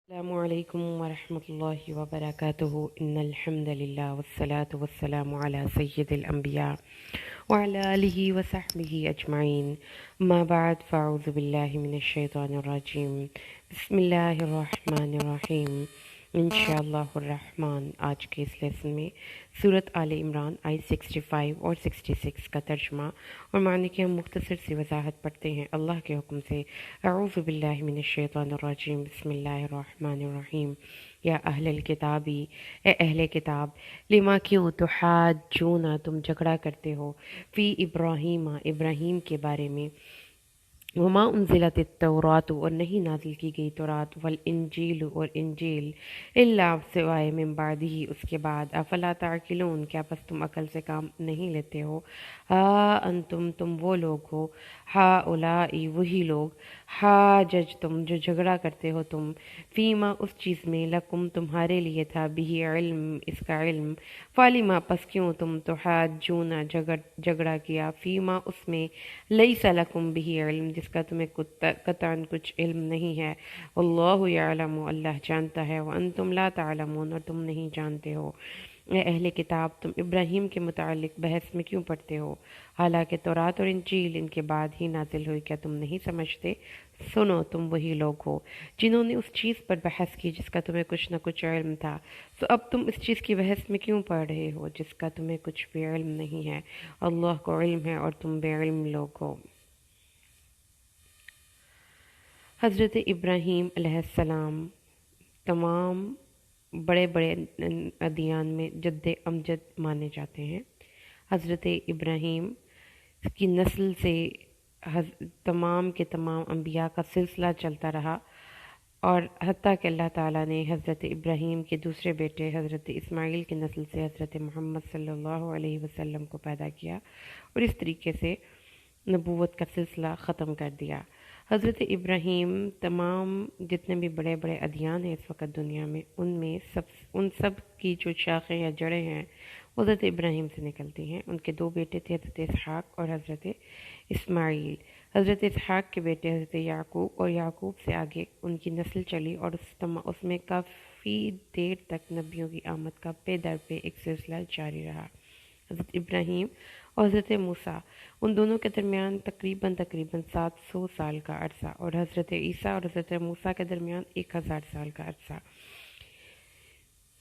السلام علیکم ورحمۃ اللہ وبرکاتہ ان الحمد للہ والصلاة والسلام علی سید الانبیاء وعلی آلہ وصحبہ اجمعین اما بعد فاعوذ باللہ من الشیطان الرجیم بسم اللہ الرحمن الرحیم انشاءاللہ الرحمن۔ آج کے اس لیسن میں سورۃ آل عمران آیت 65 اور 66 کا ترجمہ اور معنی کی ہم مختصر سی وضاحت پڑھتے ہیں اللہ کے حکم سے۔ اعوذ باللہ من الشیطان الرجیم بسم اللہ الرحمن الرحیم۔ یا اہل الکتابی، اے اہل کتاب، لما کیوں تحاجون، تم جھگڑا کرتے ہو، فی ابراہیم، ابراہیم کے بارے میں، وما انزلت التورات، اور نہیں نازل کی گئی تورات، والانجیل، اور انجیل، الا سوائے من بعدہ، اس کے بعد، افلا تعقلون، کیا پس تم عقل سے کام نہیں لیتے ہو، ہا انتم، تم وہ لوگ ہو، ہا اولائی، وہی لوگ، ہا جج تم، جو جھگڑا کرتے ہو تم، فیما، اس چیز میں، لکم، تمہارے لیے تھا، بھی علم، اس کا علم، فالما، پس کیوں تم تحاجون، جھگڑا کیا، فیما، اس میں، لیس لکم بھی علم، جس کا تمہیں قطعاً کچھ علم نہیں ہے، اللہ یعلم، اللہ جانتا ہے، وانتم لا تعلمون، اور تم نہیں جانتے ہو۔ اے اہل کتاب، تم ابراہیم کے متعلق بحث میں کیوں پڑھتے ہو، حالانکہ تورات اور انجیل ان کے بعد ہی نازل ہوئی، کیا تم نہیں سمجھتے؟ سنو، تم وہی لوگ ہو جنہوں نے اس چیز پر بحث کی جس کا تمہیں کچھ نہ کچھ علم تھا، تو اب تم اس چیز کی بحث میں کیوں پڑھ رہے ہو جس کا تمہیں کچھ بھی علم نہیں ہے، اللہ کو علم ہے اور تم بے علم لوگ ہو۔ حضرت ابراہیم علیہ السلام تمام بڑے بڑے ادیان میں جد امجد مانے جاتے ہیں۔ حضرت ابراہیم کی نسل سے تمام کے تمام انبیاء کا سلسلہ چلتا رہا، اور حتیٰ کہ اللہ تعالیٰ نے حضرت ابراہیم کے دوسرے بیٹے حضرت اسماعیل کی نسل سے حضرت محمد صلی اللہ علیہ وسلم کو پیدا کیا، اور اس طریقے سے نبوت کا سلسلہ ختم کر دیا۔ حضرت ابراہیم تمام جتنے بھی بڑے بڑے ادیان ہیں اس وقت دنیا میں، ان سب کی جو شاخیں یا جڑیں ہیں وہ حضرت ابراہیم سے نکلتی ہیں۔ ان کے دو بیٹے تھے، حضرت اسحاق اور حضرت اسماعیل۔ حضرت اسحاق کے بیٹے حضرت یعقوب، اور یعقوب سے آگے ان کی نسل چلی، اور اس میں کافی دیر تک نبیوں کی آمد کا پے در پہ ایک سلسلہ جاری رہا۔ حضرت ابراہیم اور حضرت موسیٰ، ان دونوں کے درمیان تقریباً 700 سال کا عرصہ، اور حضرت عیسیٰ اور حضرت موسیٰ کے درمیان 1000 سال کا عرصہ۔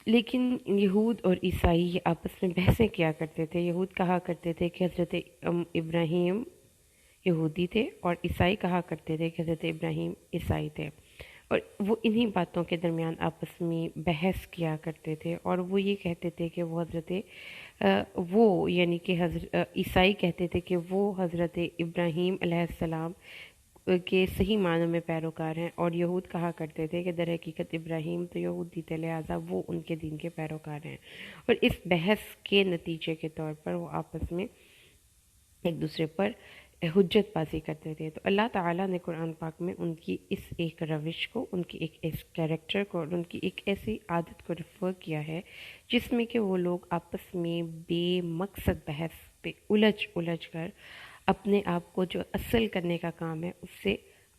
لیکن یہود اور عیسائی آپس میں بحثیں کیا کرتے تھے۔ یہود کہا کرتے تھے کہ حضرت ابراہیم یہودی تھے، اور عیسائی کہا کرتے تھے کہ حضرت ابراہیم عیسائی تھے، اور وہ انہی باتوں کے درمیان آپس میں بحث کیا کرتے تھے، اور وہ یہ کہتے تھے کہ وہ یعنی کہ عیسائی کہتے تھے کہ وہ حضرت ابراہیم علیہ السلام کے صحیح معنوں میں پیروکار ہیں، اور یہود کہا کرتے تھے کہ در حقیقت ابراہیم تو یہودی تھے، لہٰذا وہ ان کے دین کے پیروکار ہیں، اور اس بحث کے نتیجے کے طور پر وہ آپس میں ایک دوسرے پر حجت بازی کرتے تھے۔ تو اللہ تعالیٰ نے قرآن پاک میں ان کی اس ایک روش کو، ان کی ایک اس کیریکٹر کو، اور ان کی ایک ایسی عادت کو ریفر کیا ہے جس میں کہ وہ لوگ آپس میں بے مقصد بحث پہ الجھ کر اپنے آپ کو جو اصل کرنے کا کام ہے اس سے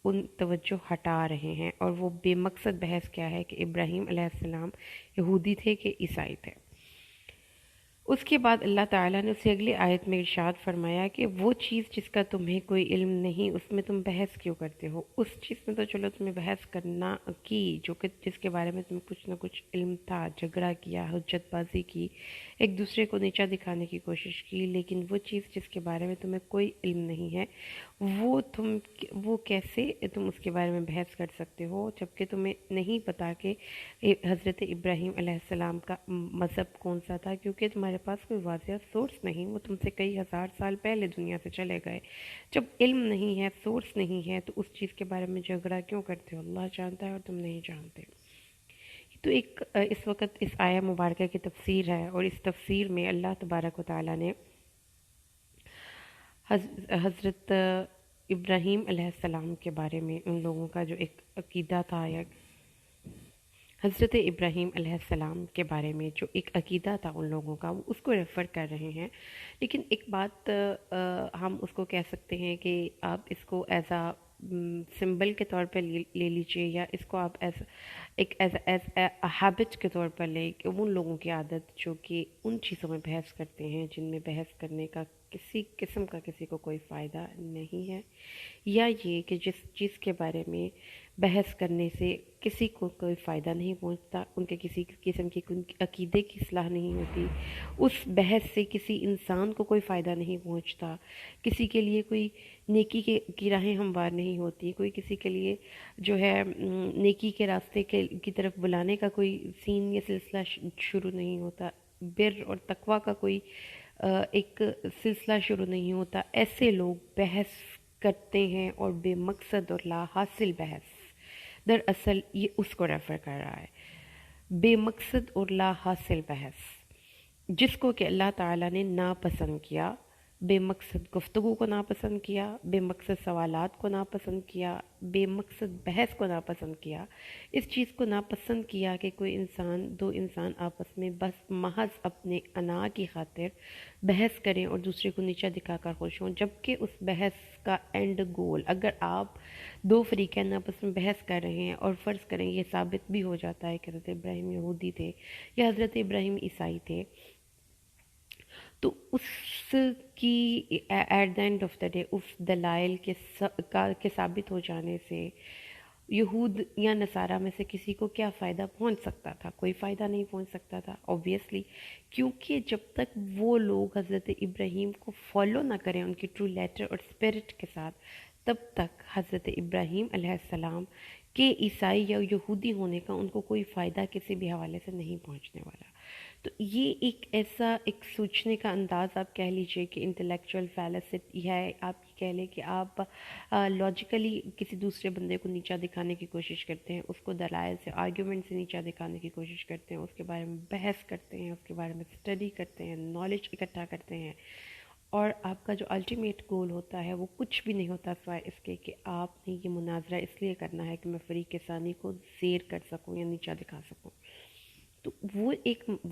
ان توجہ ہٹا رہے ہیں، اور وہ بے مقصد بحث کیا ہے کہ ابراہیم علیہ السلام یہودی تھے کہ عیسائی تھے۔ اس کے بعد اللہ تعالیٰ نے اسے اگلی آیت میں ارشاد فرمایا کہ وہ چیز جس کا تمہیں کوئی علم نہیں اس میں تم بحث کیوں کرتے ہو، اس چیز میں تو چلو تمہیں بحث کرنا کی جو کہ جس کے بارے میں تمہیں کچھ نہ کچھ علم تھا، جھگڑا کیا، حجت بازی کی، ایک دوسرے کو نیچا دکھانے کی کوشش کی، لیکن وہ چیز جس کے بارے میں تمہیں کوئی علم نہیں ہے وہ کیسے تم اس کے بارے میں بحث کر سکتے ہو، جبکہ تمہیں نہیں پتا کہ حضرت ابراہیم علیہ السلام کا مذہب کون سا تھا، کیونکہ تمہارے پاس کوئی واضح سورس نہیں، وہ تم سے کئی ہزار سال پہلے دنیا سے چلے گئے۔ جب علم نہیں ہے، سورس نہیں ہے، تو اس چیز کے بارے میں جھگڑا کیوں کرتے ہو؟ اللہ جانتا ہے اور تم نہیں جانتے۔ تو ایک اس وقت اس آیہ مبارکہ کی تفسیر ہے، اور اس تفسیر میں اللہ تبارک و تعالیٰ نے حضرت ابراہیم علیہ السلام کے بارے میں ان لوگوں کا جو ایک عقیدہ تھا، یا حضرت ابراہیم علیہ السلام کے بارے میں جو ایک عقیدہ تھا ان لوگوں کا، وہ اس کو ریفر کر رہے ہیں۔ لیکن ایک بات ہم اس کو کہہ سکتے ہیں کہ آپ اس کو ایز سمبل کے طور پہ لے لیجیے، یا اس کو آپ ایز ہیبٹ کے طور پر لیں کہ ان لوگوں کی عادت جو کہ ان چیزوں میں بحث کرتے ہیں جن میں بحث کرنے کا کسی قسم کا کسی کو کوئی فائدہ نہیں ہے، یا یہ کہ جس چیز کے بارے میں بحث کرنے سے کسی کو کوئی فائدہ نہیں پہنچتا، ان کے کسی قسم کی عقیدے کی اصلاح نہیں ہوتی، اس بحث سے کسی انسان کو کوئی فائدہ نہیں پہنچتا، کسی کے لیے کوئی نیکی کی راہیں ہموار نہیں ہوتی، کوئی کسی کے لیے جو ہے نیکی کے راستے کی طرف بلانے کا کوئی سین یا سلسلہ شروع نہیں ہوتا، بر اور تقوی کا کوئی ایک سلسلہ شروع نہیں ہوتا، ایسے لوگ بحث کرتے ہیں اور بے مقصد اور لا حاصل بحث، دراصل یہ اس کو ریفر کر رہا ہے، بے مقصد اور لا حاصل بحث، جس کو کہ اللہ تعالیٰ نے ناپسند کیا، بے مقصد گفتگو کو ناپسند کیا، بے مقصد سوالات کو ناپسند کیا، بے مقصد بحث کو ناپسند کیا، اس چیز کو ناپسند کیا کہ کوئی انسان، دو انسان آپس میں بس محض اپنے انا کی خاطر بحث کریں اور دوسرے کو نیچا دکھا کر خوش ہوں، جبکہ اس بحث کا اینڈ گول، اگر آپ دو فریقین آپس میں بحث کر رہے ہیں اور فرض کریں یہ ثابت بھی ہو جاتا ہے کہ حضرت ابراہیم یہودی تھے یا حضرت ابراہیم عیسائی تھے، تو اس کی at the end of the day اس دلائل کے ثابت ہو جانے سے یہود یا نصارہ میں سے کسی کو کیا فائدہ پہنچ سکتا تھا؟ کوئی فائدہ نہیں پہنچ سکتا تھا اوبویسلی، کیونکہ جب تک وہ لوگ حضرت ابراہیم کو فالو نہ کریں ان کی ٹرو لیٹر اور اسپرٹ کے ساتھ، تب تک حضرت ابراہیم علیہ السلام کے عیسائی یا یہودی ہونے کا ان کو کوئی فائدہ کسی بھی حوالے سے نہیں پہنچنے والا۔ تو یہ ایک ایسا ایک سوچنے کا انداز آپ کہہ لیجئے کہ انٹلیکچوئل فیلسفی ہے، آپ یہ کہہ لیں کہ آپ لاجیکلی کسی دوسرے بندے کو نیچا دکھانے کی کوشش کرتے ہیں، اس کو دلائل سے آرگیومنٹ سے نیچا دکھانے کی کوشش کرتے ہیں، اس کے بارے میں بحث کرتے ہیں، اس کے بارے میں اسٹڈی کرتے ہیں، نالج اکٹھا کرتے ہیں، اور آپ کا جو الٹیمیٹ گول ہوتا ہے وہ کچھ بھی نہیں ہوتا سوائے اس کے کہ آپ نے یہ مناظرہ اس لیے کرنا ہے کہ میں فریق ثانی کو زیر کر سکوں یا نیچا دکھا سکوں۔ تو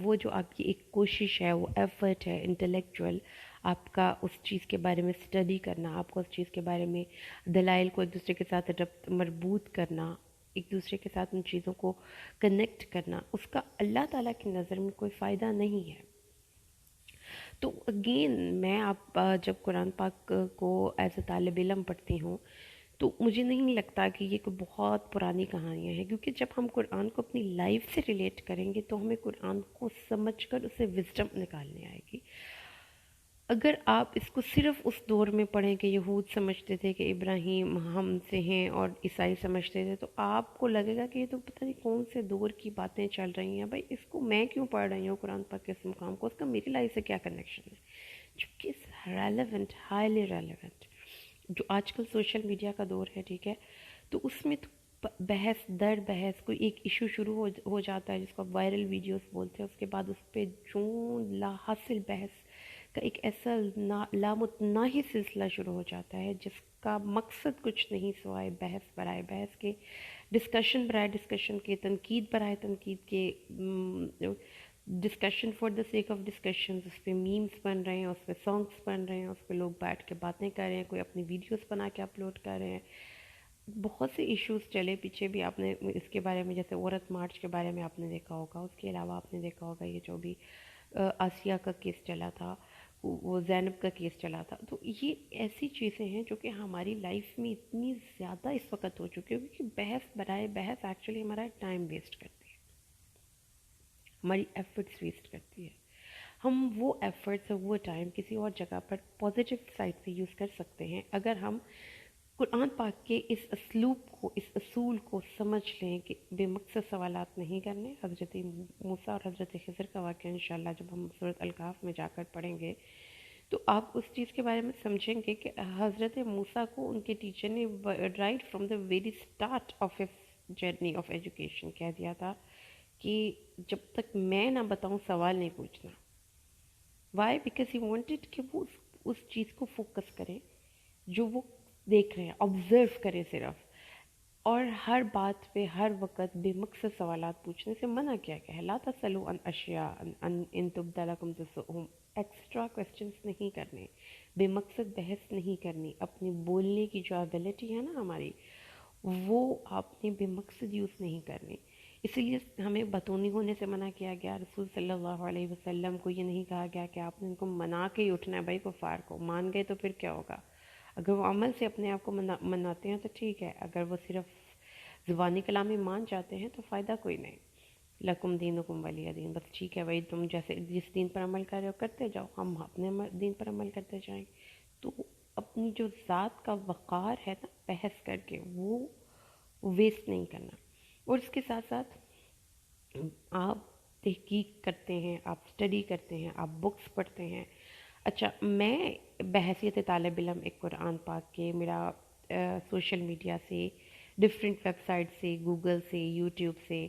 وہ جو آپ کی ایک کوشش ہے، وہ ایفرٹ ہے انٹلیکچوئل، آپ کا اس چیز کے بارے میں اسٹڈی کرنا، آپ کو اس چیز کے بارے میں دلائل کو ایک دوسرے کے ساتھ مربوط کرنا، ایک دوسرے کے ساتھ ان چیزوں کو کنیکٹ کرنا، اس کا اللہ تعالیٰ کی نظر میں کوئی فائدہ نہیں ہے۔ تو اگین میں آپ جب قرآن پاک کو ایز اے طالب علم پڑھتی ہوں تو مجھے نہیں لگتا کہ یہ کوئی بہت پرانی کہانیاں ہیں، کیونکہ جب ہم قرآن کو اپنی لائف سے ریلیٹ کریں گے تو ہمیں قرآن کو سمجھ کر اسے وزڈم نکالنے آئے گی۔ اگر آپ اس کو صرف اس دور میں پڑھیں کہ یہود سمجھتے تھے کہ ابراہیم ہم سے ہیں اور عیسائی سمجھتے تھے، تو آپ کو لگے گا کہ یہ تو پتہ نہیں کون سے دور کی باتیں چل رہی ہیں، بھائی اس کو میں کیوں پڑھ رہی ہوں قرآن پاک کے اس مقام کو، اس کا میری لائف سے کیا کنیکشن ہے، جو کہ ریلیونٹ، ہائیلی ریلیونٹ۔ جو آج کل سوشل میڈیا کا دور ہے، ٹھیک ہے، تو اس میں تو بحث در بحث کوئی ایک ایشو شروع ہو جاتا ہے جس کو آپ وائرل ویڈیوز بولتے ہیں، اس کے بعد اس پہ جو لا حاصل بحث کا ایک ایسا لامتناہی سلسلہ شروع ہو جاتا ہے جس کا مقصد کچھ نہیں سوائے بحث برائے بحث کے، ڈسکشن برائے ڈسکشن کے، تنقید برائے تنقید کے، discussion for the sake of discussion, اس پہ میمز بن رہے ہیں، اس پہ سانگس بن رہے ہیں، اس پہ لوگ بیٹھ کے باتیں کر رہے ہیں، کوئی اپنی ویڈیوز بنا کے اپلوڈ کر رہے ہیں، بہت سے ایشوز چلے پیچھے بھی، آپ نے اس کے بارے میں جیسے عورت مارچ کے بارے میں آپ نے دیکھا ہوگا، اس کے علاوہ آپ نے دیکھا ہوگا یہ جو بھی آسیہ کا کیس چلا تھا، وہ زینب کا کیس چلا تھا، تو یہ ایسی چیزیں ہیں جو کہ ہماری لائف میں اتنی زیادہ اس وقت ہو چکی ہے کیونکہ بحث برائے بحث ایکچولی ہمارا ٹائم ویسٹ کرتی ہے، ہماری ایفرٹس ویسٹ کرتی ہے۔ ہم وہ ایفرٹس اور وہ ٹائم کسی اور جگہ پر پازیٹیو سائڈ سے یوز کر سکتے ہیں اگر ہم قرآن پاک کے اس اسلوب کو، اس اصول کو سمجھ لیں کہ بے مقصد سوالات نہیں کرنے۔ حضرت موسیٰ اور حضرت خضر کا واقعہ انشاءاللہ جب ہم سورۃ الکہف میں جا کر پڑھیں گے تو آپ اس چیز کے بارے میں سمجھیں گے کہ حضرت موسیٰ کو ان کے ٹیچر نے right from the very start of a journey of education کہہ دیا تھا کہ جب تک میں نہ بتاؤں سوال نہیں پوچھنا۔ وائی؟ بیکاز ہی وانٹڈ کہ وہ اس چیز کو فوکس کریں جو وہ دیکھ رہے ہیں، آبزرو کریں صرف، اور ہر بات پہ ہر وقت بے مقصد سوالات پوچھنے سے منع کیا گیا ہے. لا تسألوا عن اشیاء ان تبد لکم تسؤہم. ایکسٹرا کوسچنس نہیں کرنے، بے مقصد بحث نہیں کرنی. اپنی بولنے کی جو ایبلٹی ہے نا ہماری، وہ آپ نے بے مقصد یوز نہیں کرنی. اسی لیے ہمیں بطونی ہونے سے منع کیا گیا. رسول صلی اللہ علیہ وسلم کو یہ نہیں کہا گیا کہ آپ نے ان کو منا کے ہی اٹھنا ہے. بھائی کفار کو مان گئے تو پھر کیا ہوگا؟ اگر وہ عمل سے اپنے آپ کو مناتے ہیں تو ٹھیک ہے، اگر وہ صرف زبانی کلامی مان جاتے ہیں تو فائدہ کوئی نہیں. لکم دینکم ولی دین. بس ٹھیک ہے بھائی، تم جیسے جس دین پر عمل کر رہے ہو کرتے جاؤ، ہم اپنے دین پر عمل کرتے جائیں. تو اپنی جو ذات کا وقار ہے نا، بحث کر کے وہ ویسٹ نہیں کرنا. اور اس کے ساتھ ساتھ آپ تحقیق کرتے ہیں، آپ اسٹڈی کرتے ہیں، آپ بکس پڑھتے ہیں. اچھا، میں بحیثیت طالب علم ایک قرآن پاک کے، میرا سوشل میڈیا سے، ڈفرینٹ ویب سائٹ سے، گوگل سے، یوٹیوب سے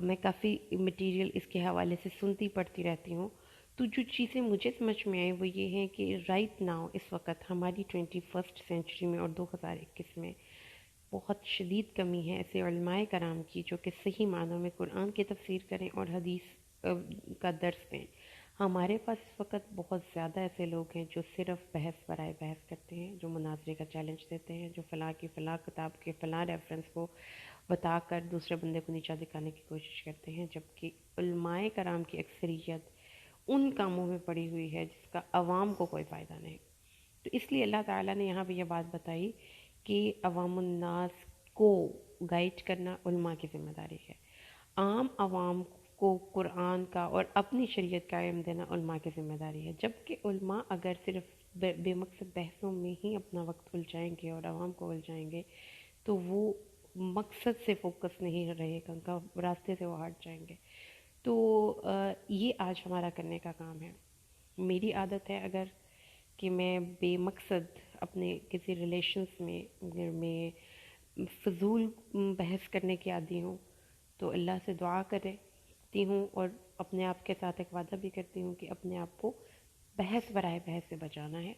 میں کافی مٹیریل اس کے حوالے سے سنتی پڑھتی رہتی ہوں. تو جو چیزیں مجھے سمجھ میں آئیں وہ یہ ہیں کہ رائٹ ناؤ، اس وقت ہماری 21 سینچری میں اور 2021 میں بہت شدید کمی ہے ایسے علماء کرام کی جو کہ صحیح معنوں میں قرآن کی تفسیر کریں اور حدیث کا درس دیں. ہمارے پاس اس وقت بہت زیادہ ایسے لوگ ہیں جو صرف بحث برائے بحث کرتے ہیں، جو مناظرے کا چیلنج دیتے ہیں، جو فلاں کی فلاں کتاب کے فلاں ریفرنس کو بتا کر دوسرے بندے کو نیچا دکھانے کی کوشش کرتے ہیں، جبکہ علماء کرام کی اکثریت ان کاموں میں پڑی ہوئی ہے جس کا عوام کو کوئی فائدہ نہیں. تو اس لیے اللہ تعالیٰ نے یہاں پہ یہ بات بتائی کہ عوام الناس کو گائیڈ کرنا علماء کی ذمہ داری ہے. عام عوام کو قرآن کا اور اپنی شریعت قائم دینا علماء کی ذمہ داری ہے. جبکہ علماء اگر صرف بے مقصد بحثوں میں ہی اپنا وقت الجھائیں گے اور عوام کو الجھائیں گے تو وہ مقصد سے فوکس نہیں رہے گا، ان کا راستے سے وہ ہٹ جائیں گے. تو یہ آج ہمارا کرنے کا کام ہے. میری عادت ہے اگر کہ میں بے مقصد اپنے کسی ریلیشنز میں اگر میں فضول بحث کرنے کی عادی ہوں تو اللہ سے دعا کرتی ہوں اور اپنے آپ کے ساتھ ایک وعدہ بھی کرتی ہوں کہ اپنے آپ کو بحث برائے بحث سے بچانا ہے.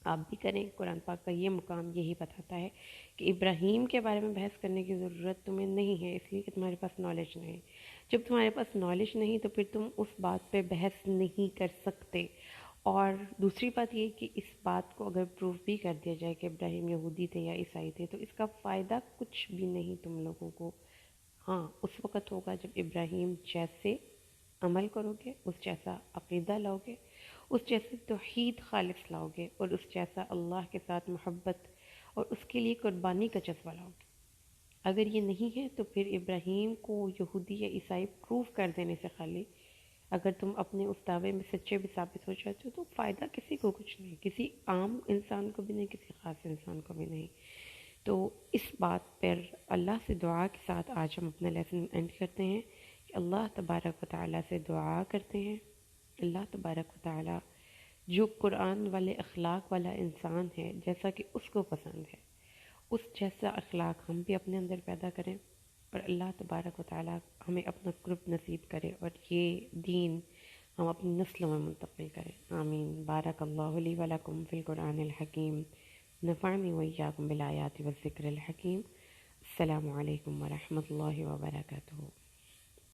آپ بھی کریں. قرآن پاک کا یہ مقام یہی بتاتا ہے کہ ابراہیم کے بارے میں بحث کرنے کی ضرورت تمہیں نہیں ہے، اس لیے کہ تمہارے پاس نالج نہیں. جب تمہارے پاس نالج نہیں تو پھر تم اس بات پہ بحث نہیں کر سکتے. اور دوسری بات یہ کہ اس بات کو اگر پروف بھی کر دیا جائے کہ ابراہیم یہودی تھے یا عیسائی تھے تو اس کا فائدہ کچھ بھی نہیں تم لوگوں کو. ہاں اس وقت ہوگا جب ابراہیم جیسے عمل کرو گے، اس جیسا عقیدہ لاؤ گے، اس جیسے توحید خالص لاؤ گے، اور اس جیسا اللہ کے ساتھ محبت اور اس کے لیے قربانی کا جذبہ لاؤ گے. اگر یہ نہیں ہے تو پھر ابراہیم کو یہودی یا عیسائی پروف کر دینے سے خالی اگر تم اپنے اس دعوے میں سچے بھی ثابت ہو جاتے ہو تو فائدہ کسی کو کچھ نہیں، کسی عام انسان کو بھی نہیں، کسی خاص انسان کو بھی نہیں. تو اس بات پر اللہ سے دعا کے ساتھ آج ہم اپنا لیسن اینڈ کرتے ہیں کہ اللہ تبارک و تعالیٰ سے دعا کرتے ہیں. اللہ تبارک و تعالیٰ جو قرآن والے اخلاق والا انسان ہے، جیسا کہ اس کو پسند ہے، اس جیسا اخلاق ہم بھی اپنے اندر پیدا کریں اور اللہ تبارک و تعالیٰ ہمیں اپنا قرب نصیب کرے اور یہ دین ہم اپنی نسلوں میں منتقل کریں. آمین. بارک اللہ لی و لکم فی القرآن الحکیم. نفعنی وإیاکم بالآیات والذکر الحکیم. السلام علیکم ورحمۃ اللہ وبرکاتہ.